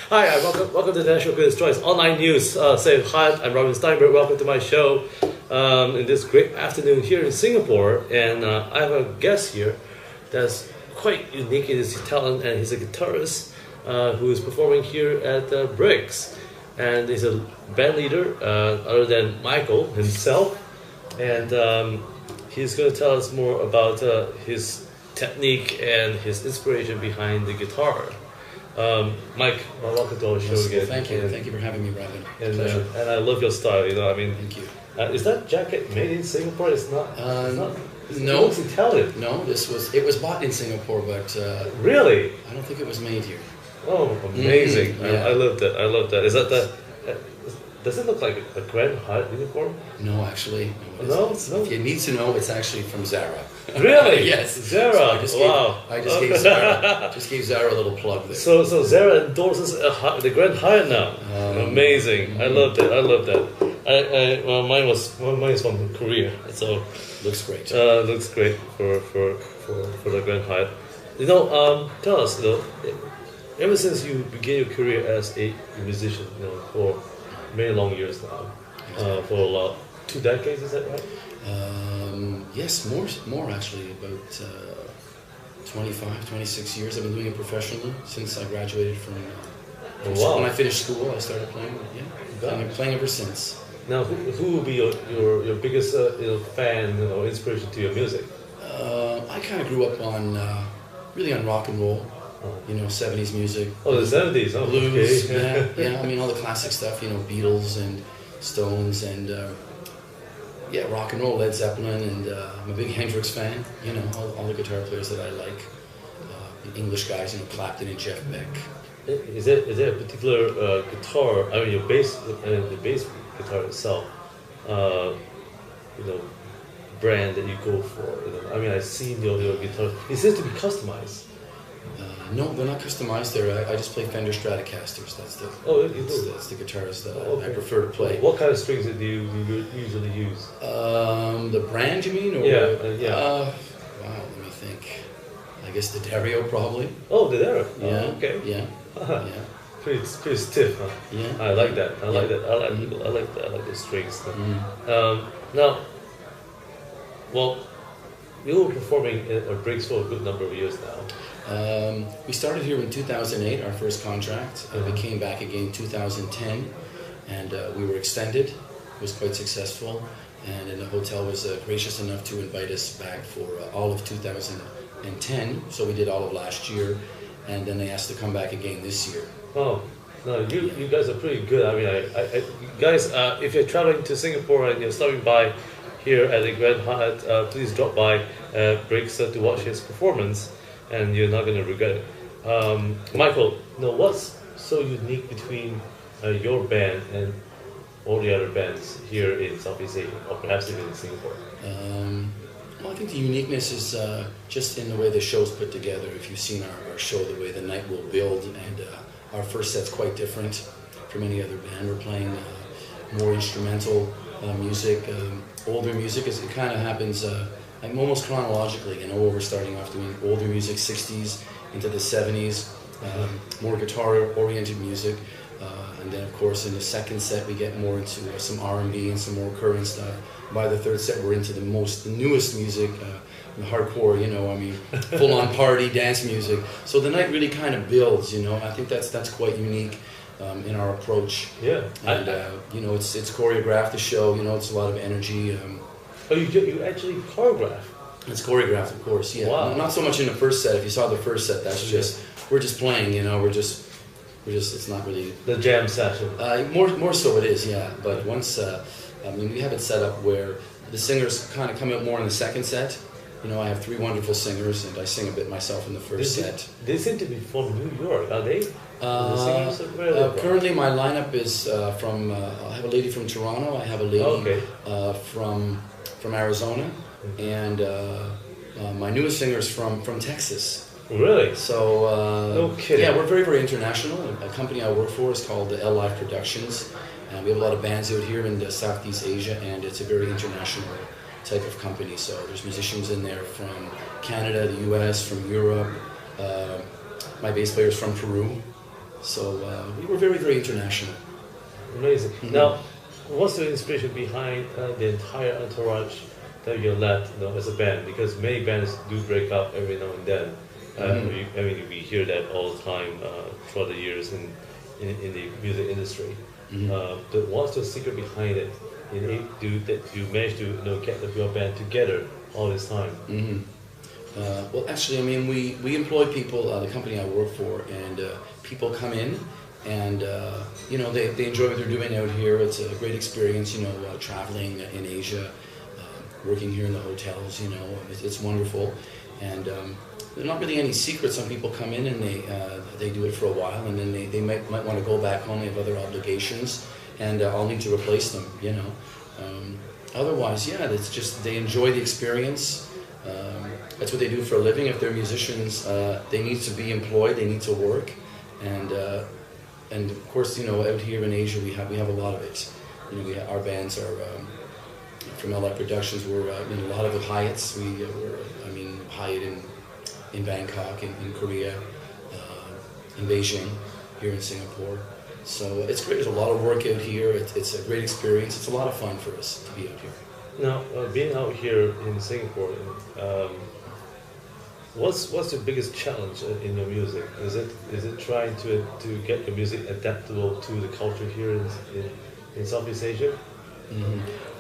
Hi, welcome to the National Critics' Choice Online News. Say hi, I'm Robin Steinberg. Welcome to my show in this great afternoon here in Singapore. And I have a guest here that's quite unique in his talent, and he's a guitarist who is performing here at Bricks. And he's a band leader other than Michael himself. And he's going to tell us more about his technique and his inspiration behind the guitar. Mike, welcome to our show again. Thank you. Thank you for having me, Robin. And I love your style. Thank you. Is that jacket made in Singapore? It's not. No. It looks Italian. No, it was bought in Singapore, but really, I don't think it was made here. Oh, amazing! Yeah. I love that. Is that the? Does it look like a Grand Hyatt uniform? No, actually. No. If you need to know, it's actually from Zara. Really? Yes. Zara. So I just gave Zara a little plug there. So Zara endorses the Grand Hyatt now. Amazing. I love that. Mine is from Korea, so looks great. Looks great for the Grand Hyatt. Tell us, ever since you began your career as a musician, for many long years now, for 2 decades, is that right? Yes, more actually, about 25, 26 years. I've been doing it professionally since I graduated from school. When I finished school, I started playing. Yeah, I've been playing ever since. Now, who will be your biggest fan, inspiration to your music? I kind of grew up on really on rock and roll. 70s music. Oh, the 70s, blues. Okay. yeah. I mean, all the classic stuff. Beatles and Stones and rock and roll, Led Zeppelin, and I'm a big Hendrix fan. All the guitar players that I like. The English guys, Clapton and Jeff Beck. Is there a particular guitar? I mean, your bass, the bass guitar itself, brand that you go for. I mean, I've seen your guitar. It seems to be customized. No, they're not customized. I just play Fender Stratocasters. That's the guitars that I prefer to play. What kind of strings do you usually use? The brand, you mean? Or, yeah. Wow, let me think. I guess the Dario, probably. Oh, the Dario. Yeah. Okay. Yeah. Yeah. Pretty stiff, huh? Yeah. I like that. I like that. I like the strings. Now, you were performing at Bricks for a good number of years now. We started here in 2008, our first contract. We came back again in 2010, and we were extended. It was quite successful, and the hotel was gracious enough to invite us back for all of 2010. So we did all of last year, and then they asked to come back again this year. Oh, no, you guys are pretty good. I mean, guys, if you're traveling to Singapore and you're stopping by here at the Grand Hyatt, please drop by Bricks to watch his performance, and you're not going to regret it. Michael, what's so unique between your band and all the other bands here in Southeast Asia, or perhaps even in Singapore? I think the uniqueness is just in the way the show's put together. If you've seen our show, the way the night will build, and our first set's quite different from any other band. We're playing more instrumental music, older music, as it kind of happens almost chronologically. Where we're starting off doing older music, 60s into the 70s, more guitar-oriented music, and then of course in the second set we get more into some R&B and some more current stuff. By the third set we're into the newest music, hardcore, full-on party dance music. So the night really kind of builds. I think that's quite unique in our approach. Yeah, and it's choreographed. The show, it's a lot of energy. You actually choreograph? It's choreographed, of course. Yeah, wow. Not so much in the first set. If you saw the first set, that's we're just playing. We're just it's not really the jam session. More so it is, yeah. But once we have it set up where the singers kind of come out more in the second set. I have 3 wonderful singers, and I sing a bit myself in the first set. They seem to be from New York, are they? Currently, my lineup is from. I have a lady from Toronto. I have a lady from Arizona, and my newest singer is from Texas. Really? So no kidding. Yeah, we're very, very international. A company I work for is called L Live Productions, and we have a lot of bands out here in Southeast Asia, and it's a very international type of company. So there's musicians in there from Canada, the US, from Europe. My bass player is from Peru. So we were very, very international. Amazing. Now, what's the inspiration behind the entire entourage that you led, as a band? Because many bands do break up every now and then. We hear that all the time throughout the years in the music industry. But what's the secret behind it? That you managed to get your band together all this time? Well, actually, I mean, we employ people, the company I work for, and people come in and, they enjoy what they're doing out here. It's a great experience, traveling in Asia, working here in the hotels, it's wonderful. And there are not really any secrets. Some people come in and they do it for a while, and then they might want to go back home. They have other obligations, and I'll need to replace them, Otherwise, yeah, it's just they enjoy the experience. That's what they do for a living. If they're musicians, they need to be employed. They need to work, and of course, out here in Asia, we have a lot of it. Our bands are from LA Productions. We're in a lot of the Hyatts. Hyatt in Bangkok, in Korea, in Beijing, here in Singapore. So it's great. There's a lot of work out here. It's a great experience. It's a lot of fun for us to be out here. Now, being out here in Singapore, what's the biggest challenge in your music? Is it trying to get your music adaptable to the culture here in Southeast Asia?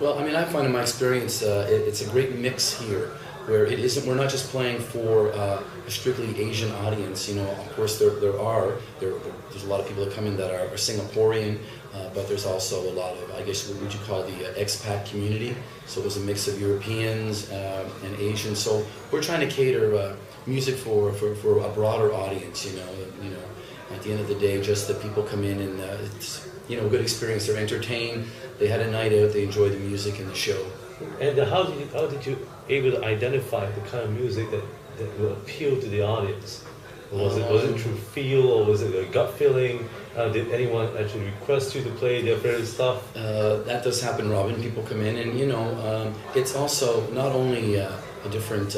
Well, I find in my experience, it's a great mix here, where it isn't. We're not just playing for a strictly Asian audience. Of course, there's a lot of people that come in that are Singaporean, but there's also a lot of, I guess, what would you call the expat community. So there's a mix of Europeans and Asians. So we're trying to cater music for a broader audience. At the end of the day, just that people come in and it's a good experience. They're entertained. They had a night out. They enjoy the music and the show. And how did you able to identify the kind of music that will appeal to the audience? Was it through feel, or was it a gut feeling? Did anyone actually request you to play their favorite stuff? That does happen, Robin. People come in, and it's also not only a different,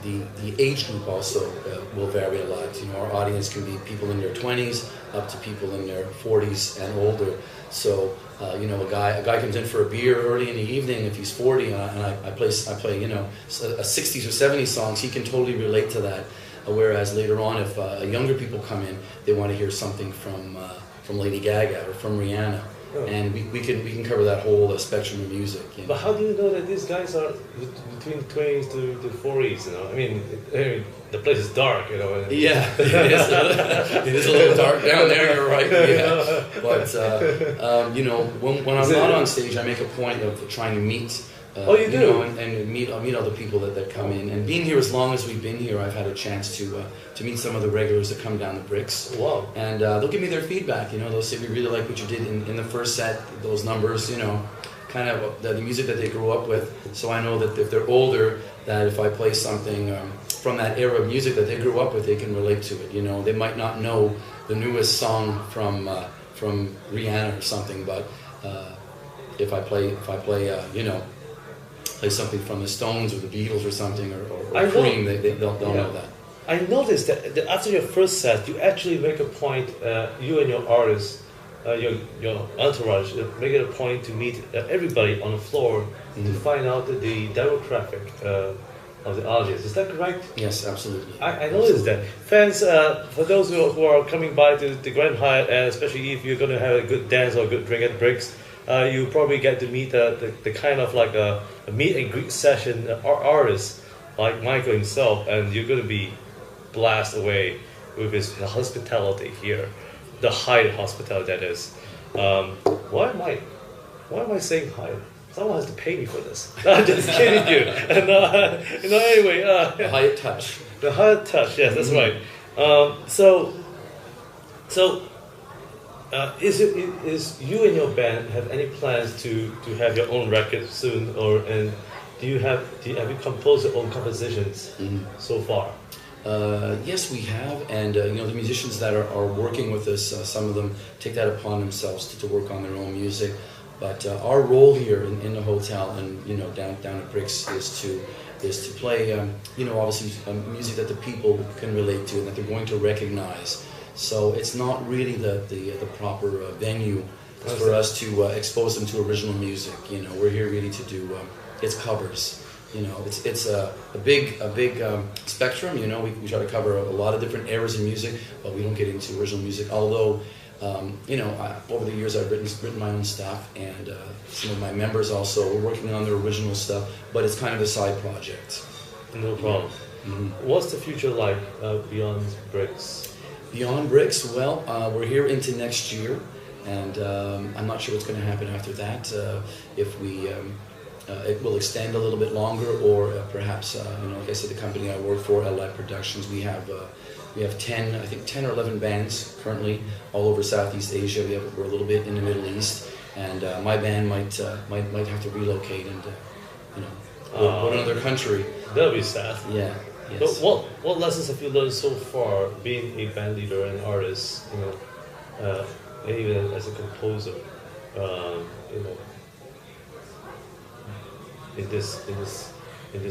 the age group also will vary a lot. Our audience can be people in their 20s up to people in their 40s and older. So a guy comes in for a beer early in the evening. If he's 40 and I play a 60s or 70s songs, he can totally relate to that. Whereas later on, if younger people come in, they want to hear something from Lady Gaga or from Rihanna. And we can cover that whole spectrum of music. But how do you know that these guys are between 20s to 40s? The place is dark. Yeah, it is a little dark down there. You're right. Yeah. But when I'm not on stage, I make a point of trying to meet. You do? And meet other people that come in. And being here as long as we've been here, I've had a chance to meet some of the regulars that come down the bricks. Wow. And they'll give me their feedback. They'll say, we really like what you did in the first set, those numbers, kind of the music that they grew up with. So I know that if they're older, that if I play something from that era of music that they grew up with, they can relate to it. They might not know the newest song from Rihanna or something, but if I play something from the Stones or the Beatles or something, or Cream, they'll know that. I noticed that after your first set, you actually make a point, you and your artists, your entourage, make it a point to meet everybody on the floor to find out the demographic of the audience. Is that correct? Yes, absolutely. I noticed that. Fans, for those who are coming by to the Grand Hyatt, and especially if you're going to have a good dance or a good drink at Bricks, you probably get to meet the kind of like a meet and greet session artist like Michael himself, and you're going to be blasted away with his hospitality here, the Hyatt hospitality that is. Why am I saying Hyatt? Someone has to pay me for this. I'm just kidding you. And anyway, the Hyatt touch. The Hyatt touch. Yes, that's right. Is you and your band have any plans to have your own record soon, and have you composed your own compositions so far? Yes, we have, and the musicians that are working with us, some of them take that upon themselves to work on their own music. But our role here in the hotel and down at Bricks is to play obviously music that the people can relate to and that they're going to recognize. So it's not really the proper venue for us to expose them to original music. You know, we're here really to do it's covers. You know, it's a big spectrum. You know, we try to cover a lot of different eras in music, but we don't get into original music. Although, you know, over the years I've written my own stuff, and some of my members also are working on their original stuff. But it's kind of a side project. No problem. Mm-hmm. What's the future like beyond Bricks? Beyond Bricks, well, we're here into next year, and I'm not sure what's going to happen after that. If we it will extend a little bit longer, or perhaps, you know, like I said, the company I work for, LI Productions, we have 10, I think 10 or 11 bands currently all over Southeast Asia. We're a little bit in the Middle East, and my band might have to relocate and, you know, go to another country. That'll be sad. Yeah. Yes. But what lessons have you learned so far being a band leader and artist? You know, and even as a composer, you know, in this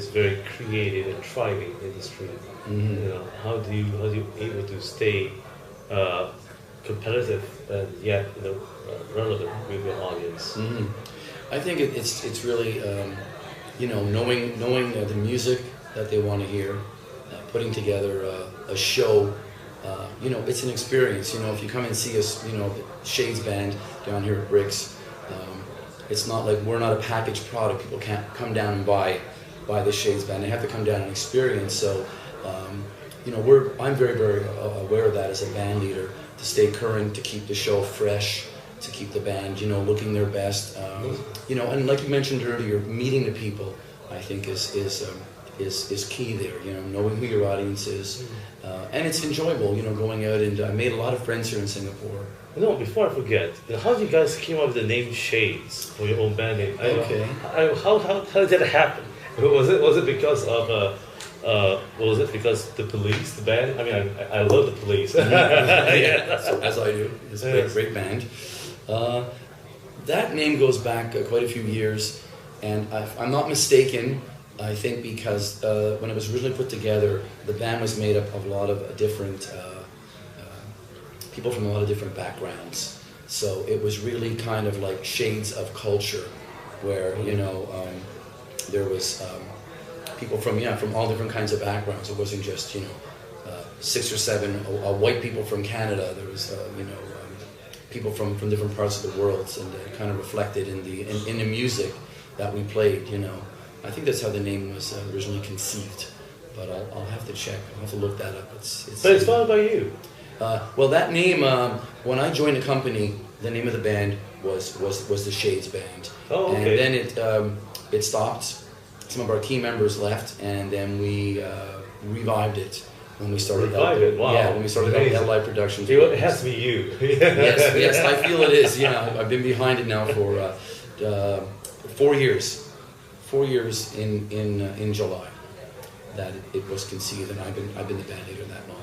very creative and thriving industry. Mm-hmm. You know, how do you able to stay competitive and yet, you know, relevant with your audience? Mm-hmm. I think it's really you know, knowing the music that they want to hear, putting together a show. You know, it's an experience. You know, if you come and see us, you know, the Shades Band down here at Bricks, it's not like we're not a packaged product. People can't come down and buy the Shades Band. They have to come down and experience. So, you know, I'm very, very aware of that as a band leader, to stay current, to keep the show fresh, to keep the band, you know, looking their best. You know, and like you mentioned earlier, meeting the people, I think is key there. You know, knowing who your audience is, and it's enjoyable. You know, going out, and I made a lot of friends here in Singapore. No, before I forget, how did you guys came up with the name Shades for your own band name? Okay. How did that happen? Was it because of was it because the Police, the band? I mean, I love the Police. Yeah, so, as I do. It's a great band. That name goes back quite a few years, and if I'm not mistaken, I think because when it was originally put together, the band was made up of a lot of different people from a lot of different backgrounds. So it was really kind of like shades of culture, where, you know, there was people from all different kinds of backgrounds. It wasn't just, you know, 6 or 7 white people from Canada. There was you know, people from different parts of the world, and it kind of reflected in the music that we played. You know, I think that's how the name was originally conceived, but I'll have to check. I'll have to look that up. But it's founded by you. Well, that name, when I joined the company, the name of the band was the Shades Band. Oh, okay. And then it stopped. Some of our key members left, and then we revived it when we started. Wow. Yeah, when we started out LI Productions. It has to be you. yes, I feel it is. Yeah, I've been behind it now for 4 years. 4 years in July that it was conceived, and I've been the band leader that long.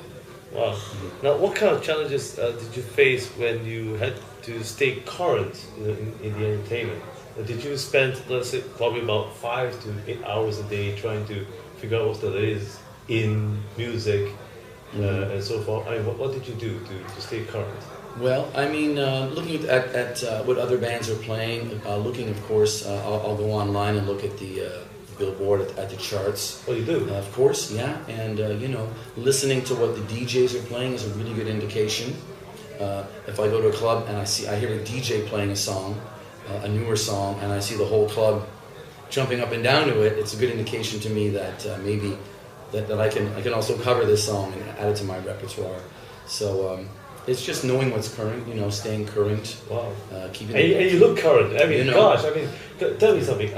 Wow. Mm-hmm. Now, what kind of challenges did you face when you had to stay current in the entertainment? Did you spend, let's say, probably about 5 to 8 hours a day trying to figure out what the latest in music and so forth? I mean, what did you do to stay current? Well, I mean, looking at what other bands are playing, looking, of course, I'll go online and look at the Billboard at the charts. Oh, you do? Of course, yeah. And, you know, listening to what the DJs are playing is a really good indication. If I go to a club and I hear a DJ playing a song, a newer song, and I see the whole club jumping up and down to it, it's a good indication to me that maybe that I can also cover this song and add it to my repertoire. So it's just knowing what's current, you know, staying current. Wow. Keeping. And you look current. I mean, you know, gosh, I mean, tell me something.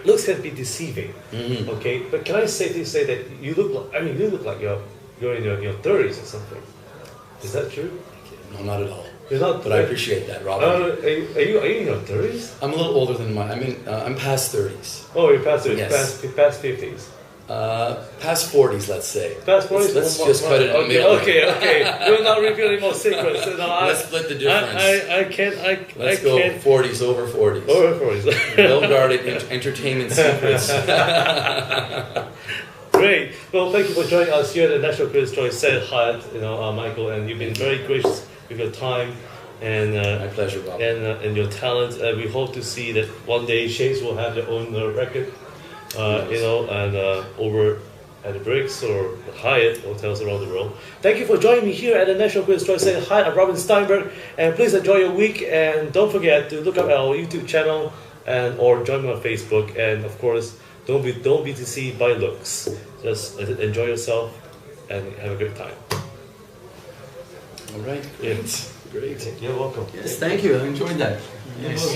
Looks can be deceiving. Mm-hmm. Okay, but can I safely say that you look like? I mean, you look like you're in your 30s or something. Is that true? No, not at all. You're not. But I appreciate that, Robert. Are you in your 30s? I'm a little older than mine. I'm past 30s. Oh, you're past 30s. Yes. Past 50s. Past 40s, let's say. Past 40s. Let's just cut it in the middle. Okay. We're not revealing more secrets. So no, let's split the difference. Let's go can't. 40s over 40s. Over 40s. Well-guarded entertainment secrets. Great. Well, thank you for joining us here at the National Critics' Choice Hyatt, Michael, and you've been very gracious with your time and My pleasure, Bob. and your talent. We hope to see that one day Shakes will have their own record, over at the Bricks or the Hyatt hotels around the world. Thank you for joining me here at the National Critics' Choice Hyatt. I'm Robin Steinberg, and please enjoy your week. And don't forget to look up our YouTube channel or join me on Facebook. And of course, don't be deceived by looks. Just enjoy yourself and have a great time. All right, great. You're welcome. Yes, thank you. I enjoyed that. Yes.